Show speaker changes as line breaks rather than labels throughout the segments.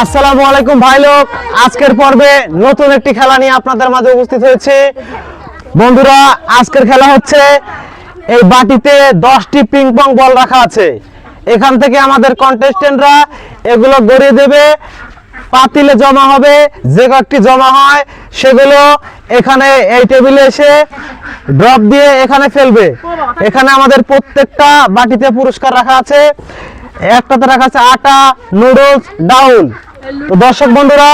আসসালামু আলাইকুম ভাই লোক, আজকের পর্বে নতুন একটি খেলা নিয়ে আপনাদের মাঝে উপস্থিত হয়েছে। বন্ধুরা, আজকের খেলা হচ্ছে এই বাটিতে 10টি পিং পং বল রাখা আছে। এখান থেকে আমাদের কন্টেস্টেন্টরা এগুলো গড়িয়ে দেবে, পাতিলে জমা হবে। যে কয়েকটি জমা হয় সেগুলো এখানে এই টেবিলে এসে ড্রপ দিয়ে এখানে ফেলবে। এখানে আমাদের প্রত্যেকটা বাটিতে পুরস্কার রাখা আছে। একটাতে রাখা আছে আটা, নুডলস, ডাউল। তো দর্শক বন্ধুরা,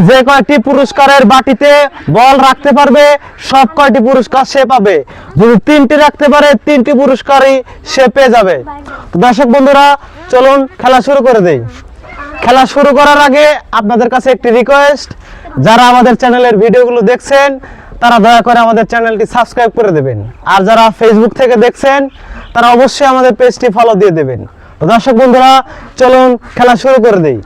যে কয়টি পুরস্কারের বাটিতে বল রাখতে পারবে সব কয়টি পুরস্কার সে পাবে। যদি 3টি রাখতে পারে 3টি পুরস্কারই সে পেয়ে যাবে। তো দর্শক বন্ধুরা, চলুন খেলা শুরু করে দেই। খেলা শুরু করার আগে আপনাদের কাছে একটি রিকোয়েস্ট, যারা আমাদের চ্যানেলের ভিডিওগুলো দেখছেন তারা দয়া করে আমাদের চ্যানেলটি সাবস্ক্রাইব করে দেবেন। আর যারা ফেসবুক থেকে দেখছেন তারা অবশ্যই আমাদের পেজটি ফলো দিয়ে দেবেন। তো দর্শক বন্ধুরা, চলুন খেলা শুরু করে দেই।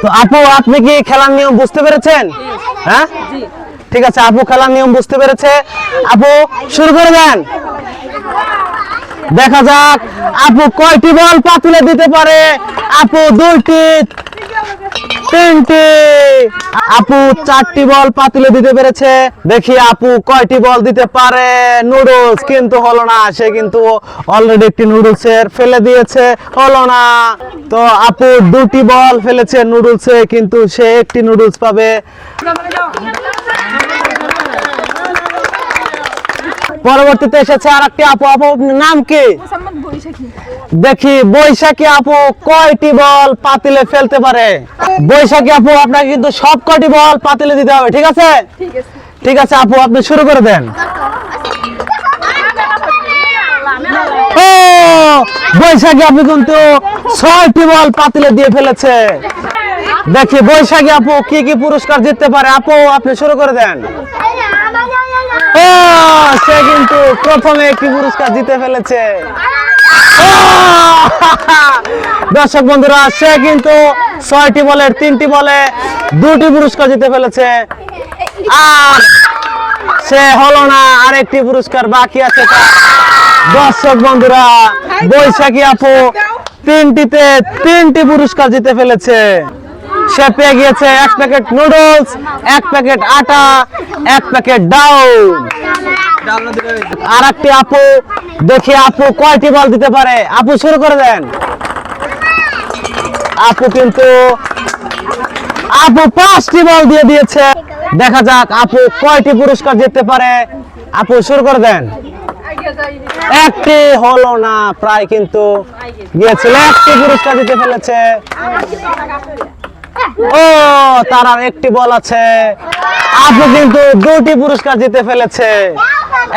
তো আপু, আপনি কি খেলার নিয়ম বুঝতে পেরেছেন? হ্যাঁ, ঠিক আছে, আপু খেলার নিয়ম বুঝতে পেরেছে। আপু শুরু করে দেন। দেখা যাক আপু কয়টি বল পাতিলে দিতে পারে। আপু 2টি, 3টি। আপু 4টি বল পাতিলে দিতে পেরেছে। দেখি আপু কয়টি বল দিতে পারে। নুডলস কিন্তু হলো না, সে কিন্তু অলরেডি একটি নুডলসের ফেলে দিয়েছে, হলো না। তো আপু 2টি বল ফেলেছে নুডলসে, কিন্তু সে একটি নুডলস পাবে। পরবর্তীতে এসেছে আরেকটি আপু। আপু নাম কি? দেখি বৈশাখী আপু কয়টি বল পাতিলে ফেলতে পারে। বৈশাখী আপু, আপনাকে কিন্তু সব কয়টি বল পাতিলে দিতে হবে, ঠিক আছে? ঠিক আছে আপু, আপনি শুরু করে দেন। ও বৈশাখী আপু কিন্তু 6টি বল পাতিলে দিয়ে ফেলেছে। দেখি বৈশাখী আপু কি কি পুরস্কার জিততে পারে। আপু আপনি শুরু করে দেন। সে কিন্তু প্রথমে একটি পুরস্কার জিতে ফেলেছে। দর্শক বন্ধুরা, সে কিন্তু 6টি বলের 3টি বলে 2টি পুরস্কার জিতে ফেলেছে। আর সে হলো না, আরেকটি পুরস্কার বাকি আছে। দর্শক বন্ধুরা, বৈশাখী আপু 3টিতে 3টি পুরস্কার জিতে ফেলেছে। সে পেয়ে গিয়েছে 1 প্যাকেট নুডলস, 1 প্যাকেট আটা, 1 প্যাকেট ডাউল। আর একটি আপু, দেখি আপু কয়টি বল দিতে পারে। আপু শুরু করে দেন। আপু কিন্তু 5টি বল দিয়ে দিয়েছে। দেখা যাক আপু কয়টি পুরস্কার জিততে পারে। আপু শুরু করে দেন। একটি হলো না, প্রায় কিন্তু গিয়েছিল। একটি পুরস্কার দিতে ফেলেছে। ও তার আর একটি বল আছে। আপু কিন্তু 2টি পুরস্কার জিতে ফেলেছে।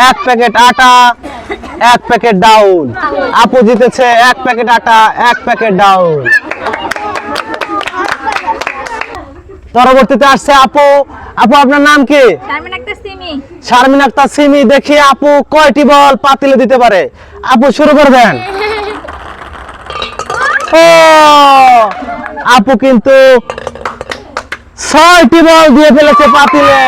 1 প্যাকেট আটা, 1 প্যাকেট ডাউল। আপু জিতেছে 1 প্যাকেট আটা, 1 প্যাকেট ডাউল। পরবর্তীতে আসছে আপু। আপু আপনার নাম কি? শারমিন আক্তার সিমি। দেখি আপু কয়টি বল পাতিলে দিতে পারে। আপু শুরু করে দেন। ও আপু কিন্তু 6টি বল দিয়ে ফেলেছে পাতিলে।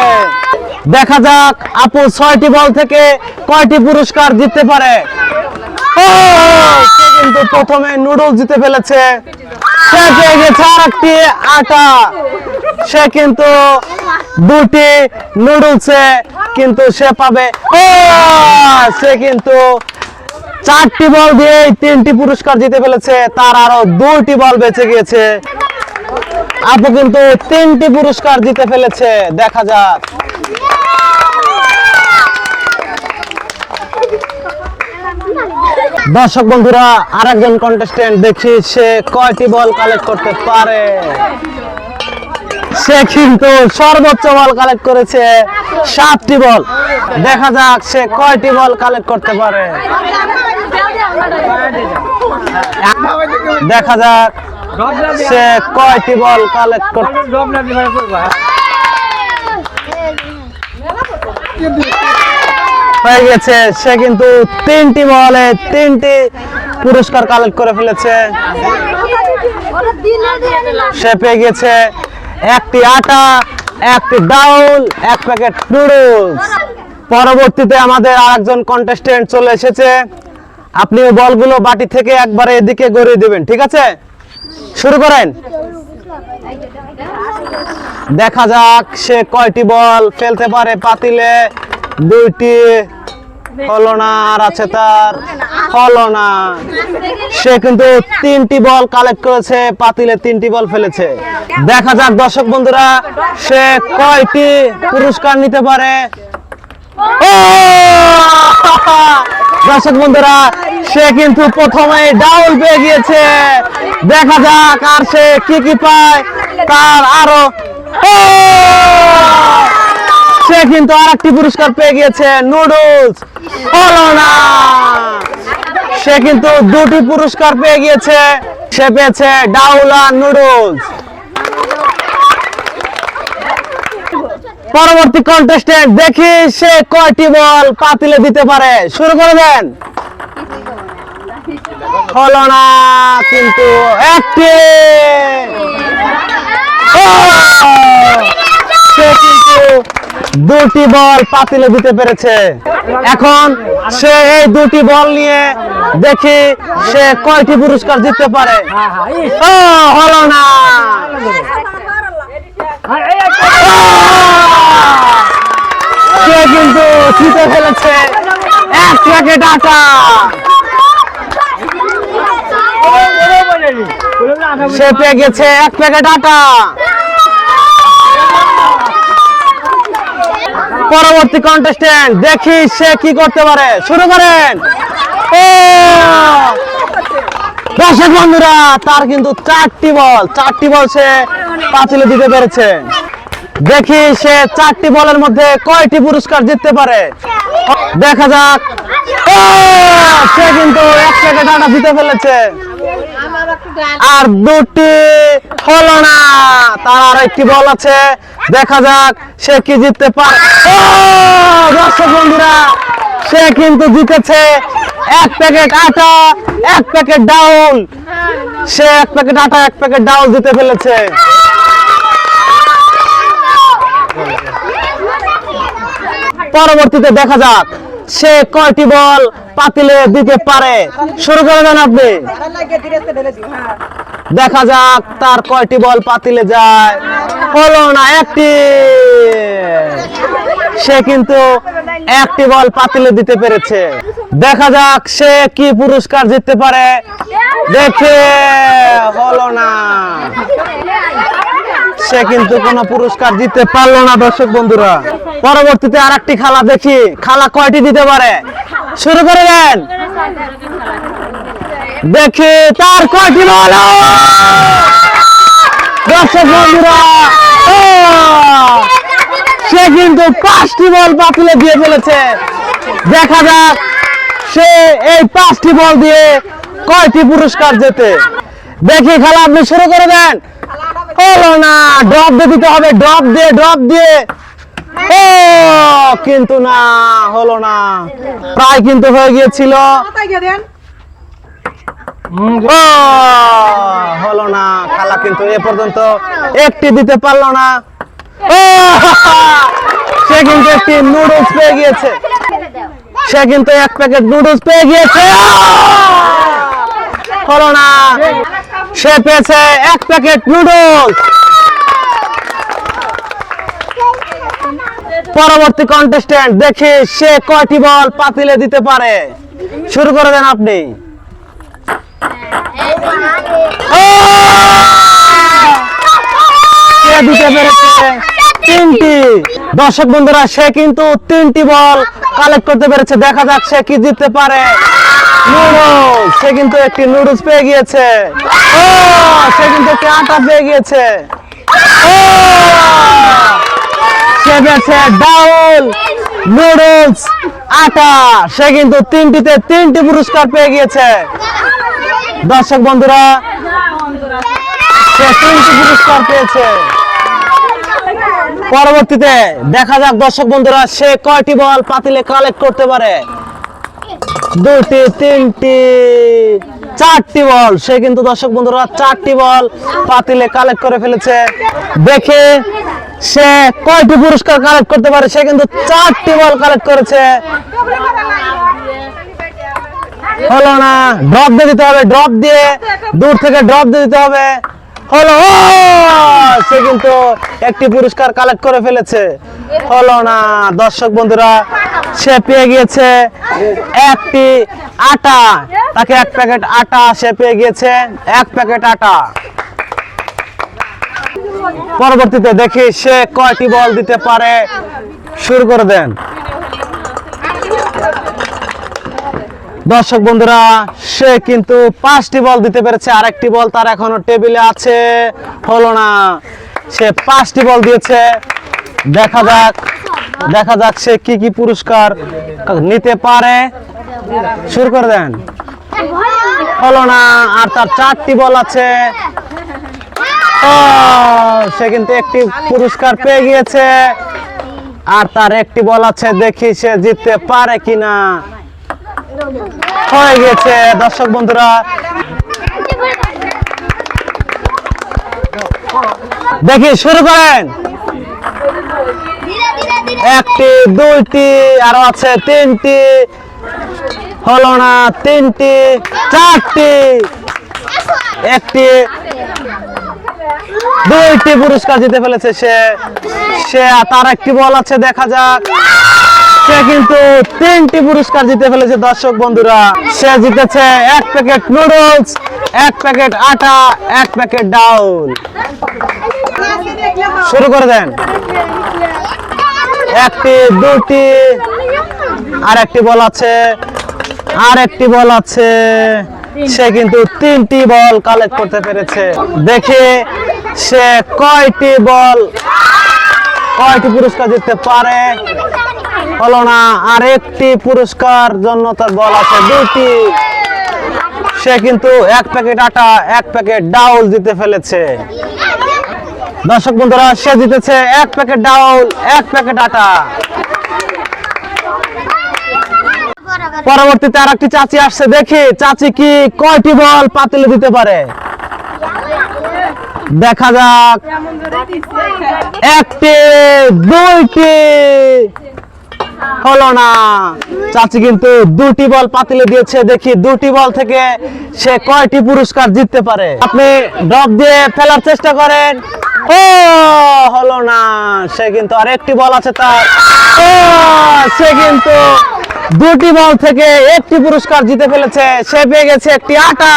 দেখা যাক আপু 6টি বল থেকে কয়টি পুরস্কার জিততে পারে। সে কিন্তু প্রথমে নুডলস জিতে ফেলেছে। সে পেয়ে গেছে আরেকটি আটা। সে কিন্তু 2টি নুডলসে কিন্তু সে পাবে। সে কিন্তু 4টি বল দিয়ে 3টি পুরস্কার জিতে ফেলেছে। তার আরো 2টি বল বেঁচে গিয়েছে। আপু কিন্তু 3টি পুরস্কার জিতে ফেলেছে। দেখা যাক। দর্শক বন্ধুরা, আরেকজন কন্টেস্টেন্ট, দেখি সে কয়টি বল কালেক্ট করতে পারে। সে কিন্তু সর্বোচ্চ বল কালেক্ট করেছে 7টি বল। দেখা যাক সে কয়টি বল কালেক্ট করতে পারে। দেখা যাক সে কয়টি বল কালেক্ট করতে হয়ে গেছে। সে কিন্তু 3টি বলে 3টি পুরস্কার কালেক্ট করে ফেলেছে। সে পেয়ে গেছে 1টি আটা, 1টি ডাউল, 1 প্যাকেট নুডলস। পরবর্তীতে আমাদের আরেকজন কন্টেস্টেন্ট চলে এসেছে। আপনি বলগুলো বাটি থেকে একবারে এদিকে গড়িয়ে দিবেন, ঠিক আছে? শুরু করেন। দেখা যাক সে কয়টি বল ফেলতে পারে পাতিলে। 2টি হলো না, আর আছে তার, হলো না। সে কিন্তু 3টি বল কালেক্ট করেছে, পাতিলে 3টি বল ফেলেছে। দেখা যাক দর্শক বন্ধুরা সে কয়টি পুরস্কার নিতে পারে। দর্শক বন্ধুরা সে কিন্তু প্রথমে ডাউল পেয়ে গিয়েছে। দেখা যাক আর সে কি পায় তার আরো। সে কিন্তু আরেকটি পুরস্কার পেয়ে গিয়েছে, নুডলস। হলো না, সে কিন্তু 2টি পুরস্কার পেয়ে গিয়েছে। সে পেয়েছে ডাউল আর নুডলস। পরবর্তী কন্টেস্টেন্ট দেখি সে কয়টি বল পাতিলে দিতে পারে। শুরু করে দেন। হলো না, কিন্তু একটি। সে কিন্তু 2টি বল পাতিলে দিতে পেরেছে। এখন সে এই 2টি বল নিয়ে দেখি সে কয়টি পুরস্কার জিততে পারে। হলো না, সে কিন্তু জিতে ফেলেছে 1 প্যাকেট আটা। সে পেয়ে গেছে 1 প্যাকেট আটা। পরবর্তী কন্টেস্টেন্ট দেখি সে কি করতে পারে। শুরু করেন। দর্শক বন্ধুরা তার কিন্তু 4টি বল সে পাতিলে দিতে পেরেছে। দেখি সে 4টি বলের মধ্যে কয়টি পুরস্কার জিততে পারে। দেখা যাক। সে কিন্তু 1 প্যাকেট আটা জিতে ফেলেছে। আর 2টি হলো না, তার আর একটি বল আছে। দেখা যাক সে কি জিততে পারে। দর্শক বন্ধুরা সে কিন্তু জিতেছে 1 প্যাকেট আটা, 1 প্যাকেট ডাউল। সে 1 প্যাকেট আটা, 1 প্যাকেট ডাউল জিতে ফেলেছে। পরবর্তীতে দেখা যাক সে কয়টি বল পাতিলে দিতে পারে। শুরু করে দেন আপনি। দেখা যাক তার কয়টি বল পাতিলে যায়। হলো না, একটি। সে কিন্তু 1টি বল পাতিলে দিতে পেরেছে। দেখা যাক সে কি পুরস্কার জিততে পারে। দেখে হলো না, সে কিন্তু কোনো পুরস্কার জিততে পারলো না। দর্শক বন্ধুরা পরবর্তীতে আরেকটি খেলা দেখি খেলা কয়টি দিতে পারে। শুরু করে দেন। দেখি তার কয়টি বল। দর্শক বন্ধুরা সে কিন্তু 5টি বল পাতিলে দিয়ে ফেলেছে। দেখা যাক সে এই 5টি বল দিয়ে কয়টি পুরস্কার জেতে। দেখি খেলা আপনি শুরু করে দেন। হলো না, ড্রপ দিয়ে দিতে হবে, ড্রপ দিয়ে। কিন্তু না, হলো না, প্রায় কিন্তু হয়ে গিয়েছিল। হলো না, খেলা কিন্তু এ পর্যন্ত একটি দিতে পারলো না। সে কিন্তু একটি নুডলস পেয়ে গিয়েছে। সে কিন্তু 1 প্যাকেট নুডলস পেয়ে গিয়েছে। হলো না, সে পেয়েছে 1 প্যাকেট নুডলস। পরবর্তী কন্টেস্টেন্ট দেখি সে কয়টি বল পাতিলে দিতে পারে। শুরু করে দেন আপনি। সে দিতে পেরেছে 3টি। দর্শক বন্ধুরা সে কিন্তু 3টি বল কালেক্ট করতে পেরেছে। দেখা যাক সে কি জিততে পারে। নুডলস। সে কিন্তু একটি নুডলস পেয়ে গিয়েছে। সে কিন্তু একটি আটা পেয়ে গিয়েছে। সে পেয়েছে ডাউল, নুডলস, আটা। সে কিন্তু 3টিতে 3টি পুরস্কার পেয়ে গিয়েছে। দর্শক বন্ধুরা সে 3টি পুরস্কার পেয়েছে। পরবর্তীতে দেখা যাক দর্শক বন্ধুরা সে কয়টি বল পাতিলে কালেক্ট করতে পারে। 2টি, 3টি, 4টি বল। সে কিন্তু দর্শক বন্ধুরা 4টি বল পাতিলে কালেক্ট করে ফেলেছে। দেখে সে কয়টি পুরস্কার কালেক্ট করতে পারে? সে কিন্তু 4টি বল কালেক্ট করেছে। হলো না, ড্রপ দিয়ে দিতে হবে, ড্রপ দিয়ে দূর থেকে ড্রপ দিয়ে দিতে হবে। হলো, সে কিন্তু একটি পুরস্কার কালেক্ট করে ফেলেছে। হলো না দর্শক বন্ধুরা, সে পেয়ে গিয়েছে একটি আটা। তাকে 1 প্যাকেট আটা সে পেয়ে গিয়েছে, 1 প্যাকেট আটা। পরবর্তীতে দেখি সে কয়টি বল দিতে পারে। শুরু করে দেন দর্শক বন্ধুরা, সে কিন্তু 5টি বল দিতে পেরেছে। আরেকটি বল তার এখনো টেবিলে আছে। হলো না, সে 5টি বল দিয়েছে। দেখা যাক সে কি কি পুরস্কার নিতে পারে। শুরু করে দেন। হলো না, আর তার 4টি বল আছে। সে কিন্তু একটি পুরস্কার পেয়ে গিয়েছে, আর তার একটি বল আছে। দেখি সে জিততে পারে কিনা। হয়ে গেছে দর্শক বন্ধুরা, দেখি শুরু করেন। 1টি 2টি আরো আছে 3টি। হলো না, 3টি 4টি। 1টি 2টি পুরস্কার জিতে ফেলেছে সে তার একটি বল আছে। দেখা যাক, সে কিন্তু 3টি পুরস্কার জিতে ফেলেছে দর্শক বন্ধুরা। সে জিতেছে 1 প্যাকেট নুডলস, 1 প্যাকেট আটা, 1 প্যাকেট ডাউল। শুরু করে দেন। 1টি 2টি আর একটি বল আছে, আর একটি বল আছে। সে কিন্তু 3টি বল কালেক্ট করতে পেরেছে। দেখে সে কয়টি পুরস্কার জিততে পারে। হলো না, আর একটি পুরস্কার জন্য তার বল আছে 2টি। সে কিন্তু 1 প্যাকেট আটা, 1 প্যাকেট ডাউল জিতে ফেলেছে দর্শক বন্ধুরা। সে জিতেছে 1 প্যাকেট ডাউল, 1 প্যাকেট আটা। পরবর্তীতে আর একটি চাচি আসছে। দেখি চাচি কি কয়টি বল পাতিলে দিতে পারে। দেখা যাক, 1টি 2টি। হলো না, চাচি কিন্তু 2টি বল পাতিলে দিয়েছে। দেখি 2টি বল থেকে সে কয়টি পুরস্কার জিততে পারে। আপনি ড্রপ দিয়ে ফেলার চেষ্টা করেন। হলো না, সে কিন্তু আর একটি বল আছে তার। সে কিন্তু 2টি বল থেকে একটি পুরস্কার জিতে ফেলেছে। সে পেয়ে গেছে একটি আটা।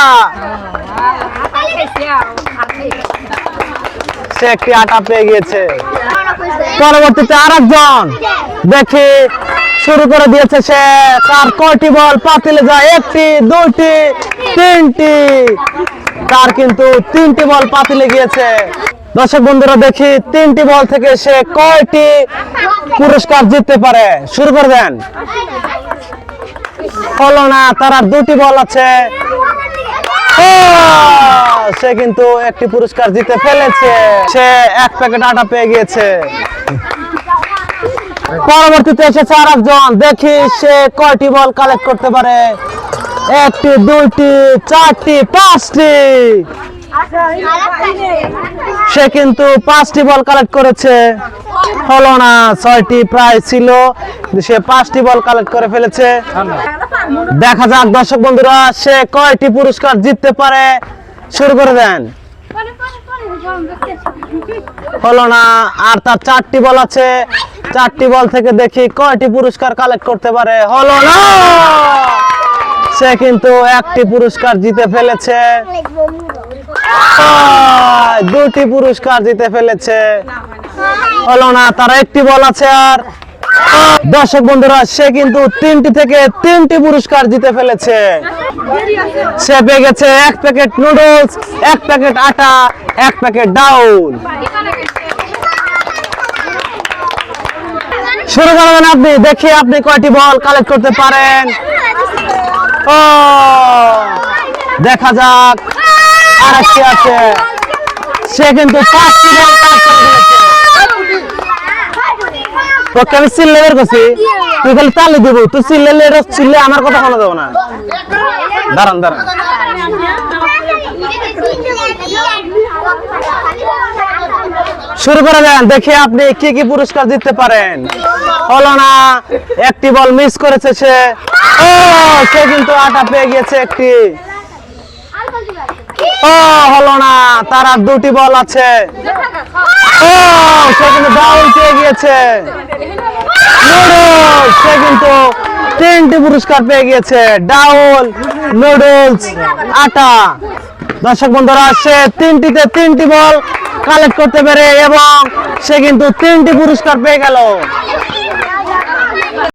সে একটি আটা পেয়ে গিয়েছে। পরবর্তীতে আরেকজন দেখি শুরু করে দিয়েছে। সে তার কয়টি বল পাতিলে যায়? 1টি 2টি 3টি। তার কিন্তু 3টি বল পাতিলে গিয়েছে দর্শক বন্ধুরা। দেখি 3টি বল থেকে সে কয়টি পুরস্কার জিততে পারে। শুরু করে দেন। হলো না, তার আর 2টি বল আছে। সে কিন্তু একটি পুরস্কার জিতে ফেলেছে। সে 1 প্যাকেট আটা পেয়ে গিয়েছে। পরবর্তীতে এসেছে আরেকজন। দেখি সে কয়টি বল কালেক্ট করতে পারে। 1টি 2টি 4টি 5টি। সে কিন্তু 5টি বল কালেক্ট করেছে। হলো না, 6টি প্রায় ছিল, সে 5টি বল কালেক্ট করে ফেলেছে। দেখা যাক দর্শক বন্ধুরা, সে কয়টি পুরস্কার জিততে পারে। শুরু করে দেন। হলো না, আর তার 4টি বল আছে। 4টি বল থেকে দেখি কয়টি পুরস্কার কালেক্ট করতে পারে। হলো না, সে কিন্তু 1টি পুরস্কার জিতে ফেলেছে। 2টি পুরস্কার জিতে ফেলেছে। হলো না, তার একটি বল আছে। আর দর্শক বন্ধুরা, সে কিন্তু 3টি থেকে 3টি পুরস্কার জিতে ফেলেছে। সে পেয়ে গেছে 1 প্যাকেট নুডলস, 1 প্যাকেট আটা, 1 প্যাকেট ডাউল। শুরু করবেন আপনি। দেখি আপনি কয়টি বল কালেক্ট করতে পারেন। দেখা যাক, আর একটি আছে। সে কিন্তু 5টি বল কালেক্ট করে দিয়েছে। তোকে আমি চিল্লে বের করছি, তুই খালি তালি দিব। তুই চিল্লে আমার কথা শোনা যাবো না। দাঁড়ান। শুরু করে দেন, দেখি আপনি কি কি পুরস্কার জিততে পারেন। হলো না, একটি বল মিস করেছে সে। ও, সে কিন্তু আটা পেয়ে গিয়েছে একটি। ও, হলো না, তার আর দুটি বল আছে। ও, সে কিন্তু ডাউল পেয়ে গিয়েছে। নুডলস, সে কিন্তু 3টি পুরস্কার পেয়ে গিয়েছে। ডাউল, নুডলস, আটা। দর্শক বন্ধুরা, সে 3টিতে 3টি বল কালেক্ট করতে পেরে এবং সে কিন্তু 3টি পুরস্কার পেয়ে গেল।